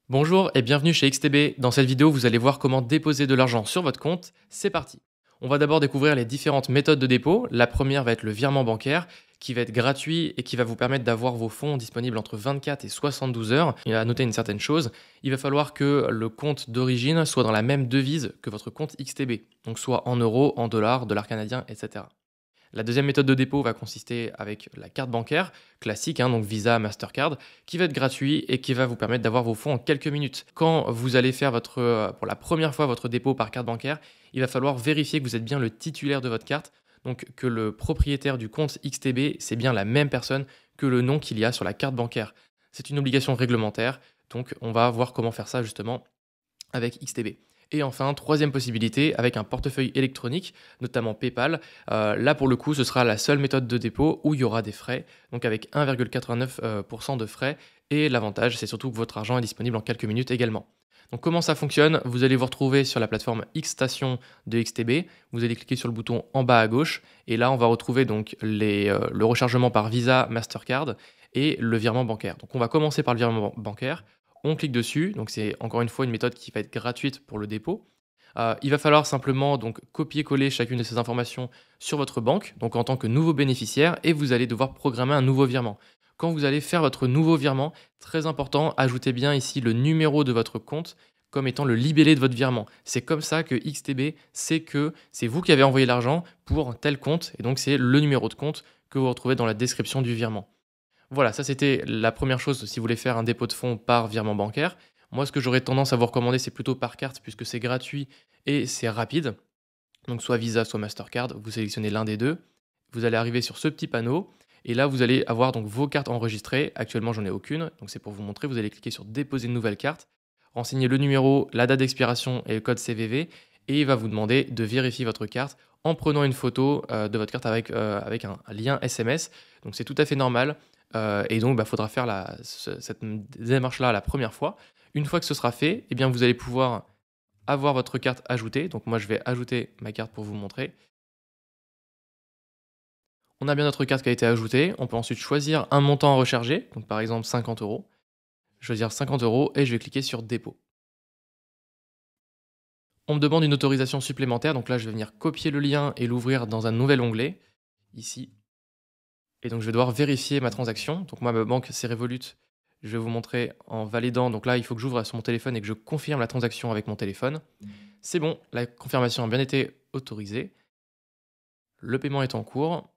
Bonjour et bienvenue chez XTB. Dans cette vidéo, vous allez voir comment déposer de l'argent sur votre compte. C'est parti. On va d'abord découvrir les différentes méthodes de dépôt. La première va être le virement bancaire qui va être gratuit et qui va vous permettre d'avoir vos fonds disponibles entre 24 et 72 heures. Il à noter une certaine chose, il va falloir que le compte d'origine soit dans la même devise que votre compte XTB. Donc soit en euros, en dollars canadiens, etc. La deuxième méthode de dépôt va consister avec la carte bancaire classique, donc Visa, Mastercard, qui va être gratuit et qui va vous permettre d'avoir vos fonds en quelques minutes. Quand vous allez faire pour la première fois votre dépôt par carte bancaire, il va falloir vérifier que vous êtes bien le titulaire de votre carte, donc que le propriétaire du compte XTB, c'est bien la même personne que le nom qu'il y a sur la carte bancaire. C'est une obligation réglementaire, donc on va voir comment faire ça justement avec XTB. Et enfin, troisième possibilité, avec un portefeuille électronique, notamment PayPal. Là, pour le coup, ce sera la seule méthode de dépôt où il y aura des frais, donc avec 1,89% de frais. Et l'avantage, c'est surtout que votre argent est disponible en quelques minutes également. Donc comment ça fonctionne? Vous allez vous retrouver sur la plateforme Xstation de XTB. Vous allez cliquer sur le bouton en bas à gauche. Et là, on va retrouver donc le rechargement par Visa, Mastercard et le virement bancaire. Donc on va commencer par le virement bancaire. On clique dessus, donc c'est encore une fois une méthode qui va être gratuite pour le dépôt. Il va falloir simplement donc copier-coller chacune de ces informations sur votre banque, donc en tant que nouveau bénéficiaire, et vous allez devoir programmer un nouveau virement. Quand vous allez faire votre nouveau virement, très important, ajoutez bien ici le numéro de votre compte comme étant le libellé de votre virement. C'est comme ça que XTB sait que c'est vous qui avez envoyé l'argent pour tel compte, et donc c'est le numéro de compte que vous retrouvez dans la description du virement. Voilà, ça c'était la première chose si vous voulez faire un dépôt de fonds par virement bancaire. Moi, ce que j'aurais tendance à vous recommander, c'est plutôt par carte puisque c'est gratuit et c'est rapide. Donc soit Visa, soit Mastercard, vous sélectionnez l'un des deux. Vous allez arriver sur ce petit panneau et là, vous allez avoir donc vos cartes enregistrées. Actuellement, j'en ai aucune, donc c'est pour vous montrer. Vous allez cliquer sur déposer une nouvelle carte, renseigner le numéro, la date d'expiration et le code CVV et il va vous demander de vérifier votre carte en prenant une photo de votre carte avec un lien SMS. Donc c'est tout à fait normal. Et donc, il faudra faire cette démarche-là la première fois. Une fois que ce sera fait, eh bien, vous allez pouvoir avoir votre carte ajoutée. Donc moi, je vais ajouter ma carte pour vous montrer. On a bien notre carte qui a été ajoutée. On peut ensuite choisir un montant à recharger. Donc par exemple 50 euros. Choisir 50 euros et je vais cliquer sur dépôt. On me demande une autorisation supplémentaire. Donc là, je vais venir copier le lien et l'ouvrir dans un nouvel onglet. Ici. Et donc je vais devoir vérifier ma transaction. Donc moi, ma banque, c'est Revolut. Je vais vous montrer en validant. Donc là, il faut que j'ouvre sur mon téléphone et que je confirme la transaction avec mon téléphone. C'est bon, la confirmation a bien été autorisée. Le paiement est en cours.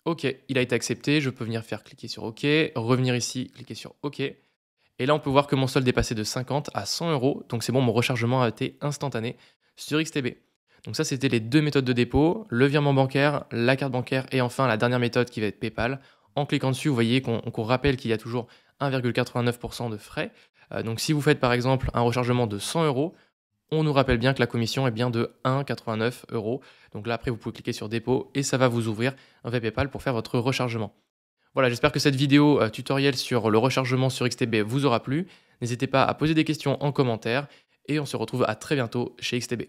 OK, il a été accepté. Je peux venir faire cliquer sur OK, revenir ici, cliquer sur OK. Et là, on peut voir que mon solde est passé de 50 à 100 euros. Donc c'est bon, mon rechargement a été instantané sur XTB. Donc ça, c'était les deux méthodes de dépôt, le virement bancaire, la carte bancaire et enfin la dernière méthode qui va être PayPal. En cliquant dessus, vous voyez qu'on rappelle qu'il y a toujours 1,89% de frais. Donc si vous faites par exemple un rechargement de 100 euros, on nous rappelle bien que la commission est bien de 1,89 euros. Donc là, après, vous pouvez cliquer sur dépôt et ça va vous ouvrir un PayPal pour faire votre rechargement. Voilà, j'espère que cette vidéo tutoriel sur le rechargement sur XTB vous aura plu. N'hésitez pas à poser des questions en commentaire et on se retrouve à très bientôt chez XTB.